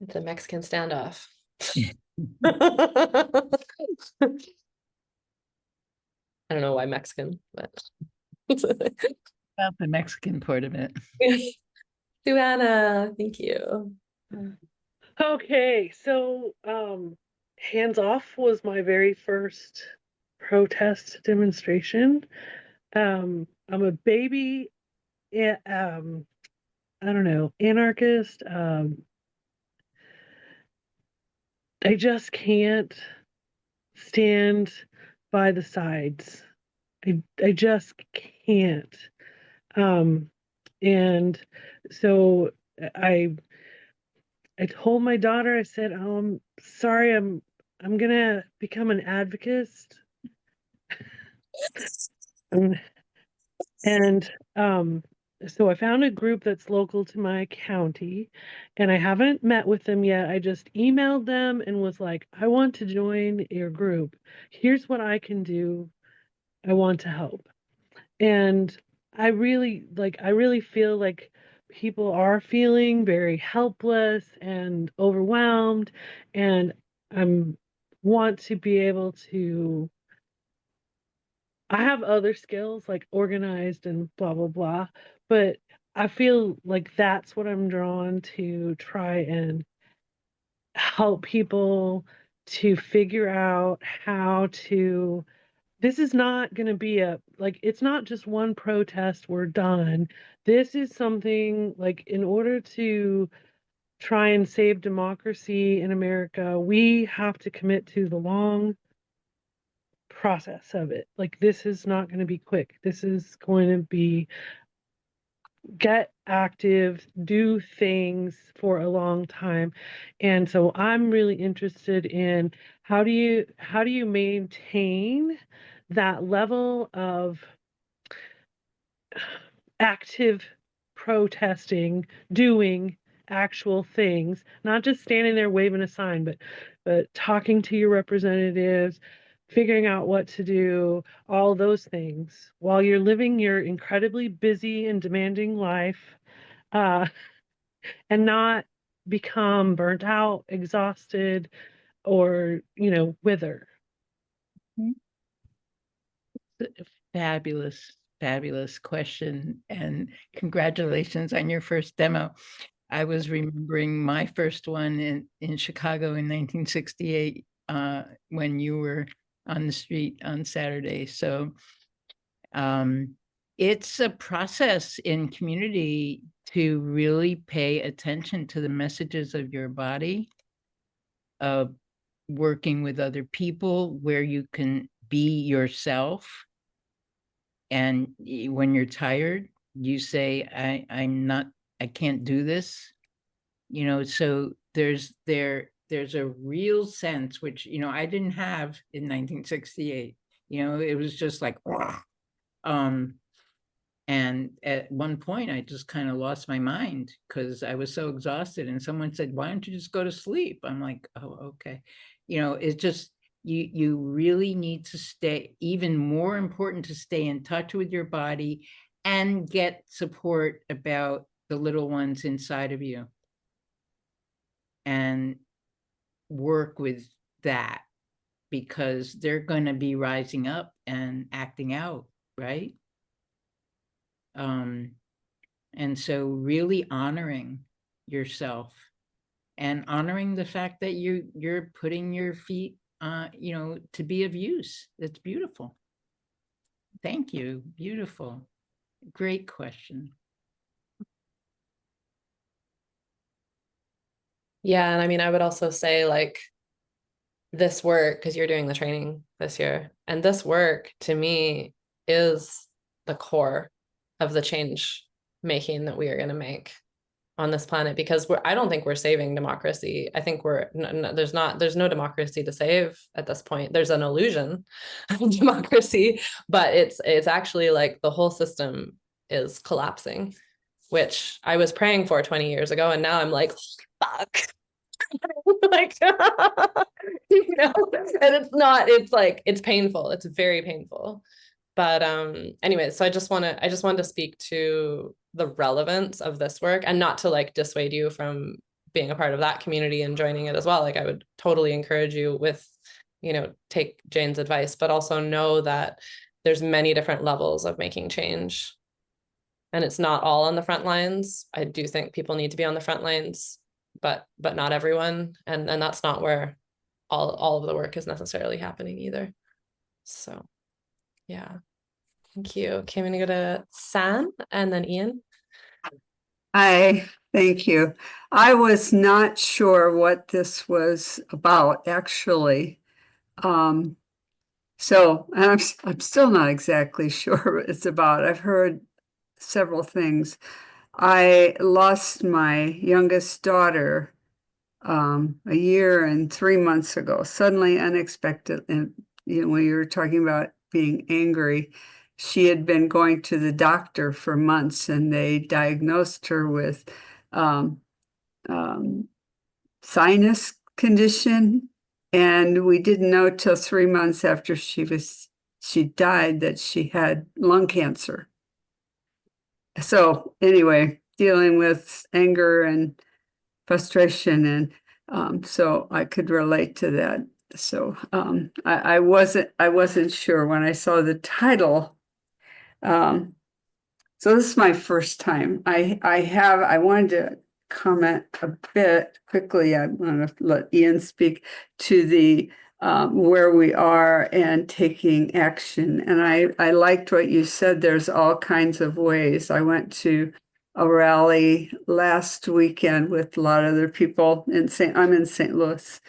It's a Mexican standoff. I don't know why Mexican, but About the Mexican part of it. Suanna, thank you. Okay, so hands off was my very first protest demonstration. I'm a baby, I don't know, anarchist. I just can't stand by the sides. I just can't. And so I told my daughter, I said, sorry, I'm gonna become an advocate. And so I found a group that's local to my county, and I haven't met with them yet. I just emailed them and was like, I want to join your group. Here's what I can do. I want to help. And I really feel like people are feeling very helpless and overwhelmed, and I want to be able to. I have other skills like organized and blah blah blah, but I feel like that's what I'm drawn to try and help people to figure out how to. This is not going to be it's not just one protest, we're done. This is something like, in order to try and save democracy in America, we have to commit to the long process of it. Like, this is not going to be quick. This is going to be get active, do things for a long time. And so I'm really interested in how do you maintain that level of active protesting, doing actual things, not just standing there waving a sign, but talking to your representatives, figuring out what to do, all those things, while you're living your incredibly busy and demanding life, and not become burnt out, exhausted, or, wither. Fabulous, fabulous question, and congratulations on your first demo. I was remembering my first one in Chicago in 1968 when you were on the street on Saturday. So it's a process in community to really pay attention to the messages of your body, of working with other people where you can be yourself. And when you're tired, you say, I can't do this. So there's a real sense, which, I didn't have in 1968. It was just like, and at one point I just kind of lost my mind because I was so exhausted, and someone said, why don't you just go to sleep? I'm like, oh, okay. It's just, you really need to stay, even more important to stay in touch with your body and get support about the little ones inside of you and work with that, because they're going to be rising up and acting out, right? And so really honoring yourself and honoring the fact that you're putting your feet to be of use. It's beautiful. Thank you. Beautiful. Great question. Yeah, and I mean, I would also say, like, this work, because you're doing the training this year, and this work to me is the core of the change making that we are going to make on this planet, because I don't think we're saving democracy. I think there's no democracy to save at this point. There's an illusion of democracy, but it's actually like the whole system is collapsing, which I was praying for 20 years ago, and now I'm like, fuck. Like, and it's painful. It's very painful. But anyway, so I just wanted to speak to the relevance of this work, and not to like dissuade you from being a part of that community and joining it as well. Like, I would totally encourage you with, take Jane's advice, but also know that there's many different levels of making change. And it's not all on the front lines. I do think people need to be on the front lines, but not everyone. And that's not where all of the work is necessarily happening either. So yeah. Thank you. Okay, I'm going to go to San and then Ian. Hi, thank you. I was not sure what this was about, actually. So I'm still not exactly sure what it's about. I've heard several things. I lost my youngest daughter a year and 3 months ago, suddenly, unexpected. And when you were talking about being angry, she had been going to the doctor for months, and they diagnosed her with sinus condition. And we didn't know till 3 months after she died that she had lung cancer. So anyway, dealing with anger and frustration, and so I could relate to that. So I wasn't sure when I saw the title. So this is my first time. I wanted to comment a bit quickly. I want to let Ian speak to the where we are and taking action. And I liked what you said. There's all kinds of ways. I went to a rally last weekend with a lot of other people I'm in St. Louis.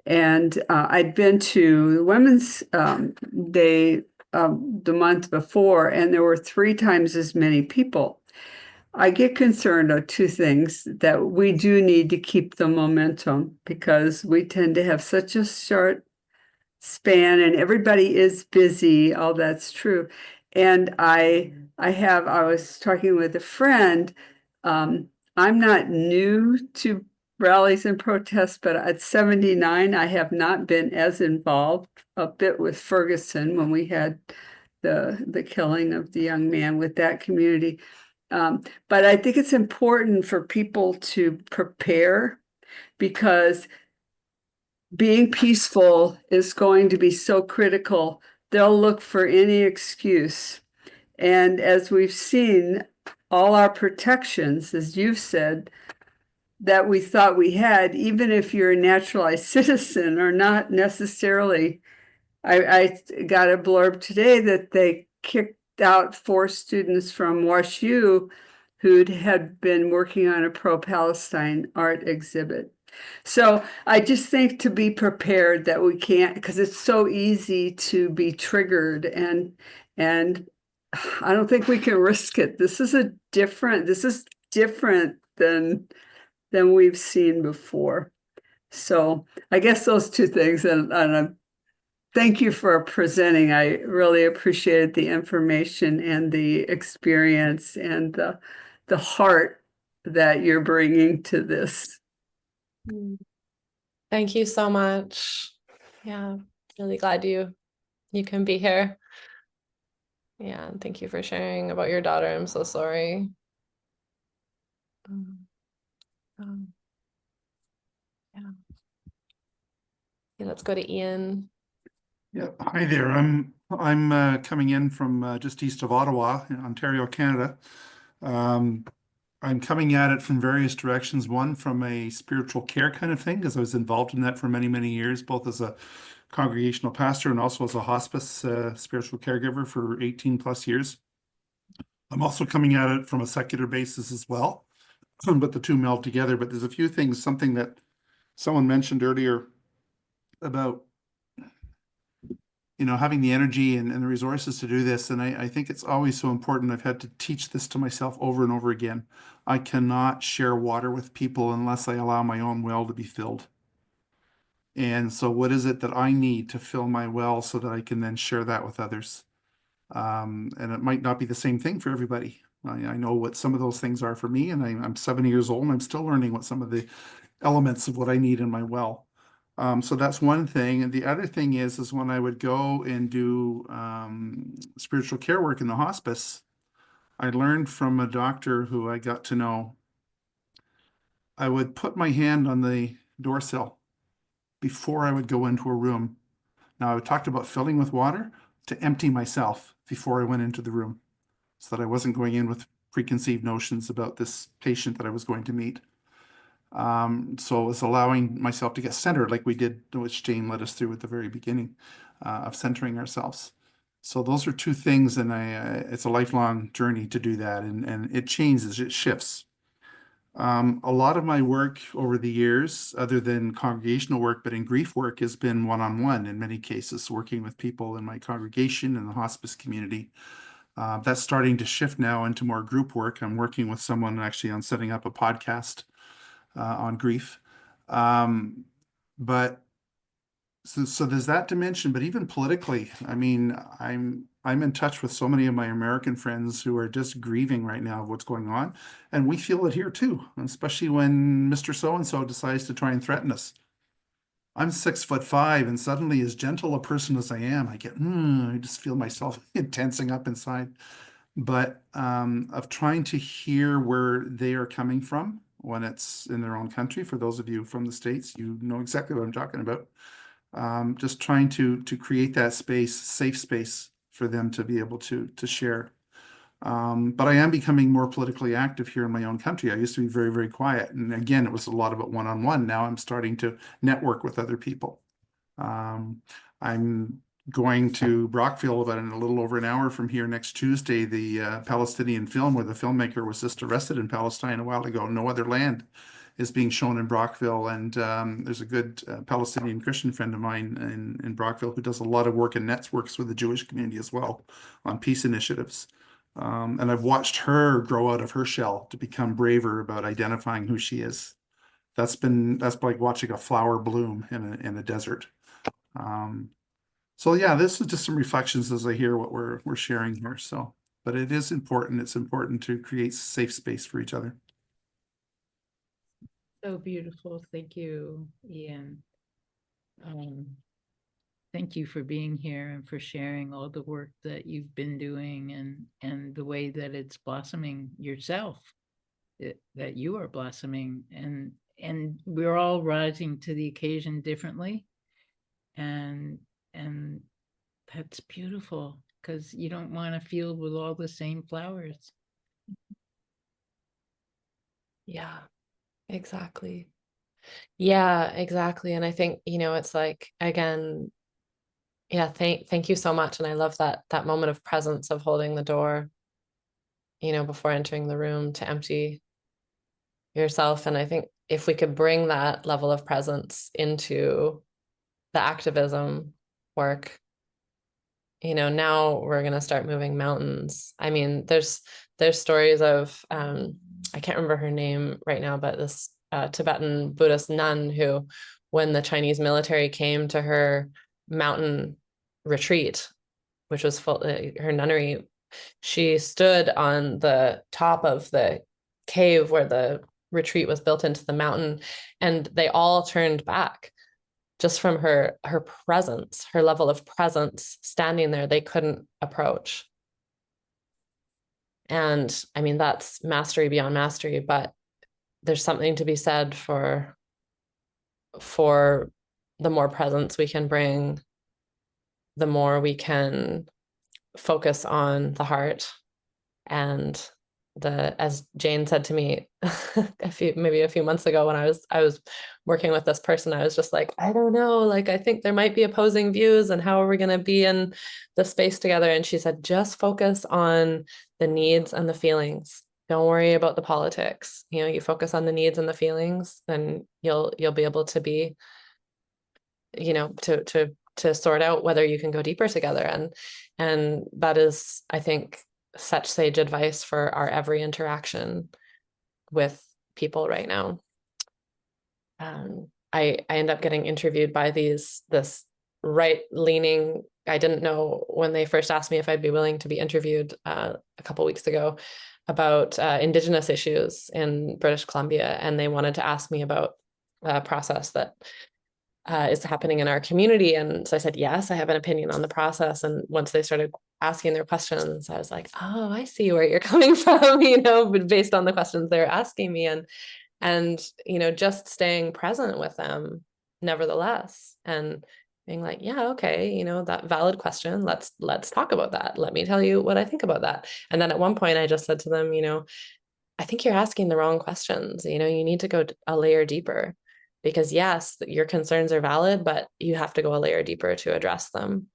And I'd been to the Women's Day the month before, and there were 3 times as many people. I get concerned of 2 things: that we do need to keep the momentum, because we tend to have such a short span and everybody is busy. All that's true. And I was talking with a friend. I'm not new to rallies and protests, but at 79, I have not been as involved, a bit with Ferguson when we had the killing of the young man with that community. But I think it's important for people to prepare, because being peaceful is going to be so critical. They'll look for any excuse. And as we've seen, all our protections, as you've said, that we thought we had, even if you're a naturalized citizen, are not necessarily. I got a blurb today that they kicked out 4 students from WashU who had been working on a pro-Palestine art exhibit. So I just think to be prepared that we can't, because it's so easy to be triggered, and I don't think we can risk it. This is different than we've seen before. So I guess those 2 things, and thank you for presenting. I really appreciated the information and the experience and the heart that you're bringing to this. Thank you so much. Yeah, really glad you can be here. Yeah, and thank you for sharing about your daughter. I'm so sorry. Yeah. Let's go to Ian. Yeah, hi there. I'm coming in from just east of Ottawa in Ontario, Canada. I'm coming at it from various directions. One, from a spiritual care kind of thing, because I was involved in that for many, many years, both as a congregational pastor and also as a hospice spiritual caregiver for 18 plus years. I'm also coming at it from a secular basis as well, but the two meld together. But there's a few things, something that someone mentioned earlier about having the energy and the resources to do this. And I think it's always so important. I've had to teach this to myself over and over again. I cannot share water with people unless I allow my own well to be filled. And so what is it that I need to fill my well so that I can then share that with others? And it might not be the same thing for everybody. I know what some of those things are for me, and I'm 70 years old and I'm still learning what some of the elements of what I need in my well. So that's one thing. And the other thing is when I would go and do spiritual care work in the hospice, I learned from a doctor who I got to know. I would put my hand on the door sill before I would go into a room. Now, I talked about filling with water to empty myself before I went into the room, so that I wasn't going in with preconceived notions about this patient that I was going to meet. So it was allowing myself to get centered, like we did, which Jane led us through at the very beginning, of centering ourselves. So those are 2 things, and it's a lifelong journey to do that, and it changes, it shifts. A lot of my work over the years, other than congregational work, but in grief work, has been one-on-one in many cases, working with people in my congregation and the hospice community. That's starting to shift now into more group work. I'm working with someone actually on setting up a podcast on grief. But so there's that dimension, but even politically, I mean, I'm in touch with so many of my American friends who are just grieving right now of what's going on. And we feel it here too, especially when Mr. So-and-so decides to try and threaten us. I'm 6'5", and suddenly, as gentle a person as I am, I get, I just feel myself tensing up inside. But of trying to hear where they are coming from when it's in their own country. For those of you from the States, you know exactly what I'm talking about. Just trying to create that space, safe space for them to be able to share. But I am becoming more politically active here in my own country. I used to be very, very quiet. And again, it was a lot of it one-on-one. Now I'm starting to network with other people. I'm going to Brockville about in a little over an hour from here next Tuesday, the Palestinian film where the filmmaker was just arrested in Palestine a while ago. No Other Land is being shown in Brockville. And there's a good Palestinian Christian friend of mine in Brockville who does a lot of work and networks with the Jewish community as well on peace initiatives. And I've watched her grow out of her shell to become braver about identifying who she is. That's like watching a flower bloom in a desert. So yeah, this is just some reflections as I hear what we're sharing here. So, but it is important. It's important to create safe space for each other. So beautiful. Thank you, Ian. Thank you for being here and for sharing all the work that you've been doing and the way that it's blossoming yourself, that you are blossoming, and we're all rising to the occasion differently. And that's beautiful, because you don't want a field with all the same flowers. Yeah, exactly. Yeah, exactly. And I think, it's like, again, yeah, thank you so much. And I love that moment of presence of holding the door, before entering the room, to empty yourself. And I think if we could bring that level of presence into the activism work, now we're going to start moving mountains. I mean, there's stories of, I can't remember her name right now, but this Tibetan Buddhist nun who, when the Chinese military came to her mountain retreat, which was full, her nunnery, she stood on the top of the cave where the retreat was built into the mountain, and they all turned back just from her presence, her level of presence standing there. They couldn't approach. And I mean, that's mastery beyond mastery, but there's something to be said for the more presence we can bring, the more we can focus on the heart. And as Jane said to me maybe a few months ago, when I was working with this person, I was just like, I don't know, like, I think there might be opposing views, and how are we going to be in the space together? And she said, just focus on the needs and the feelings. Don't worry about the politics. You focus on the needs and the feelings, then you'll be able to be, to sort out whether you can go deeper together. And that is, I think, such sage advice for our every interaction with people right now. I end up getting interviewed by this right-leaning, I didn't know when they first asked me if I'd be willing to be interviewed a couple weeks ago about Indigenous issues in British Columbia, and they wanted to ask me about a process that is happening in our community. And so I said, yes, I have an opinion on the process. And once they started asking their questions, I was like, oh, I see where you're coming from, based on the questions they're asking me. And just staying present with them nevertheless, and being like, yeah, okay, that valid question, let's talk about that. Let me tell you what I think about that. And then at one point I just said to them, I think you're asking the wrong questions. You need to go a layer deeper, because yes, your concerns are valid, but you have to go a layer deeper to address them,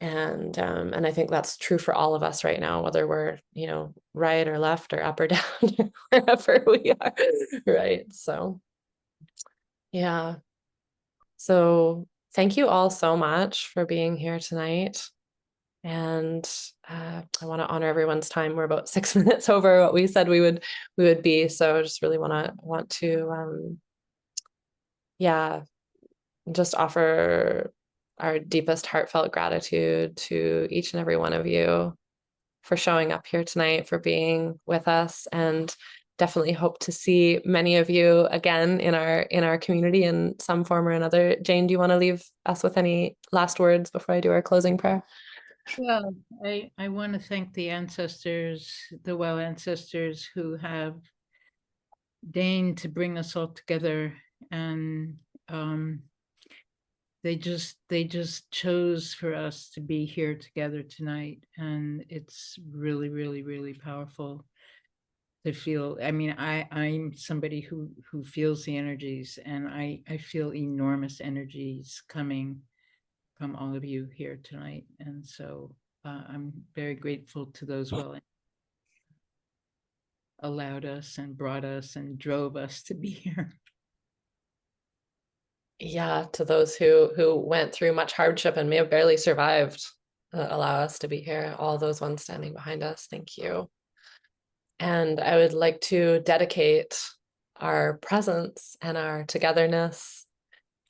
and I think that's true for all of us right now, whether we're, right or left or up or down, wherever we are, right? So, yeah. So thank you all so much for being here tonight. And I want to honor everyone's time. We're about 6 minutes over what we said we would be. So I just really want to yeah, just offer our deepest heartfelt gratitude to each and every one of you for showing up here tonight, for being with us, and definitely hope to see many of you again in our community in some form or another. Jane, do you want to leave us with any last words before I do our closing prayer? Well, I want to thank the ancestors, the well ancestors, who have deigned to bring us all together, and they just chose for us to be here together tonight, and it's really, really, really powerful to feel. I mean, I'm somebody who feels the energies, and I feel enormous energies coming from all of you here tonight, and so I'm very grateful to those well allowed us and brought us and drove us to be here. Yeah, to those who went through much hardship and may have barely survived, allow us to be here. All those ones standing behind us, thank you. And I would like to dedicate our presence and our togetherness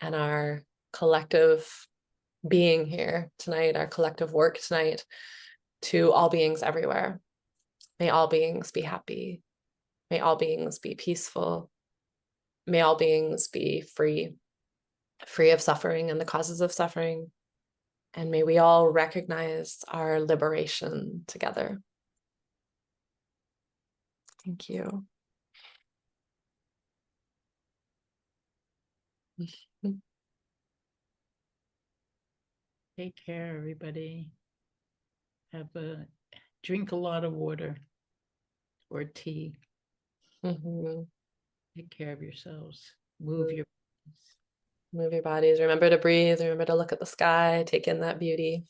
and our collective being here tonight, our collective work tonight, to all beings everywhere. May all beings be happy. May all beings be peaceful. May all beings be free of suffering and the causes of suffering. And may we all recognize our liberation together. Thank you. Take care, everybody. Drink a lot of water or tea. Mhm. Take care of yourselves. Move your bodies. Move your bodies. Remember to breathe. Remember to look at the sky. Take in that beauty.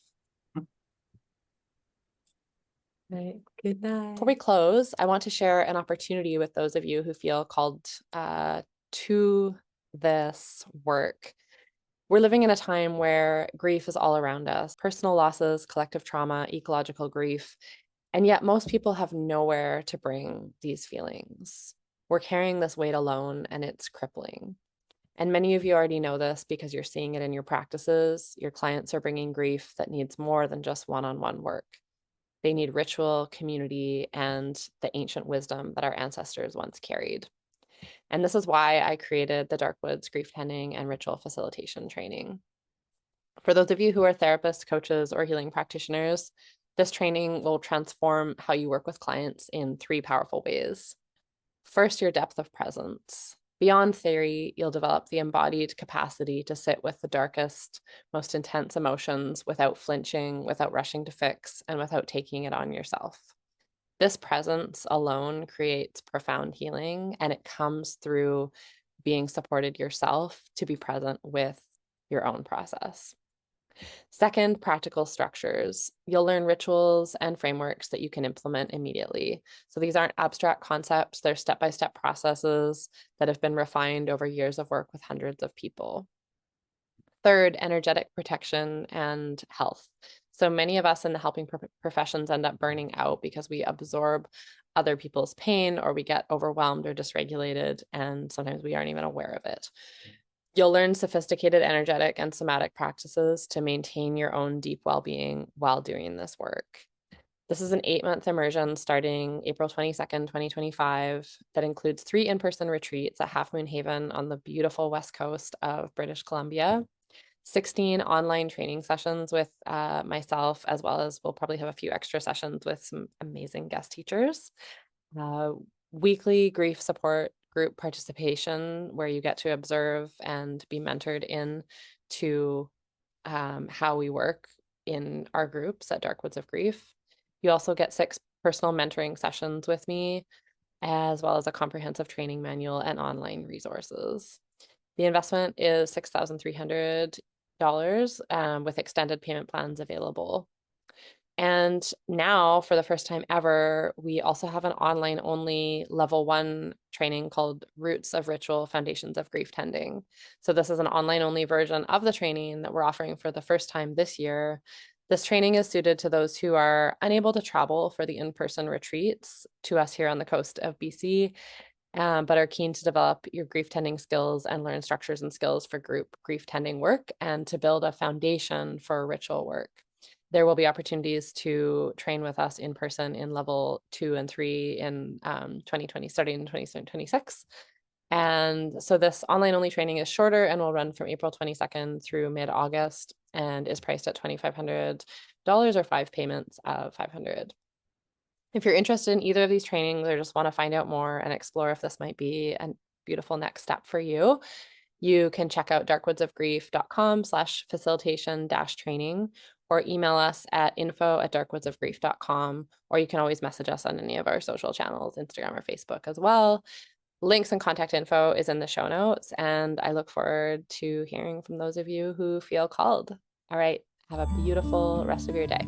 Right. Good night. Before we close, I want to share an opportunity with those of you who feel called to this work. We're living in a time where grief is all around us, personal losses, collective trauma, ecological grief, and yet most people have nowhere to bring these feelings. We're carrying this weight alone, and it's crippling. And many of you already know this because you're seeing it in your practices. Your clients are bringing grief that needs more than just one-on-one work. They need ritual, community, and the ancient wisdom that our ancestors once carried. And this is why I created the Dark Woods Grief Tending and Ritual Facilitation Training. For those of you who are therapists, coaches, or healing practitioners, this training will transform how you work with clients in 3 powerful ways. First, your depth of presence. Beyond theory, you'll develop the embodied capacity to sit with the darkest, most intense emotions without flinching, without rushing to fix, and without taking it on yourself. This presence alone creates profound healing, and it comes through being supported yourself to be present with your own process. Second, practical structures. You'll learn rituals and frameworks that you can implement immediately. So these aren't abstract concepts, they're step-by-step processes that have been refined over years of work with hundreds of people. Third, energetic protection and health. So many of us in the helping professions end up burning out because we absorb other people's pain, or we get overwhelmed or dysregulated, and sometimes we aren't even aware of it. You'll learn sophisticated energetic and somatic practices to maintain your own deep well-being while doing this work. This is an 8-month immersion starting April 22nd, 2025, that includes 3 in-person retreats at Half Moon Haven on the beautiful west coast of British Columbia, 16 online training sessions with myself, as well as we'll probably have a few extra sessions with some amazing guest teachers, weekly grief support group participation where you get to observe and be mentored in to how we work in our groups at Dark Woods of Grief. You also get 6 personal mentoring sessions with me, as well as a comprehensive training manual and online resources. The investment is $6,300 with extended payment plans available. And now, for the first time ever, we also have an online-only level 1 training called Roots of Ritual, Foundations of Grief Tending. So this is an online-only version of the training that we're offering for the first time this year. This training is suited to those who are unable to travel for the in-person retreats to us here on the coast of BC, but are keen to develop your grief tending skills and learn structures and skills for group grief tending work and to build a foundation for ritual work. There will be opportunities to train with us in person in level 2 and 3 in 2020, starting in 2026. And so this online only training is shorter and will run from April 22nd through mid-August and is priced at $2,500 or 5 payments of $500. If you're interested in either of these trainings or just want to find out more and explore if this might be a beautiful next step for you, you can check out darkwoodsofgrief.com/facilitation-training or email us at info@darkwoodsofgrief.com, or you can always message us on any of our social channels, Instagram or Facebook as well. Links and contact info is in the show notes, and I look forward to hearing from those of you who feel called. All right, have a beautiful rest of your day.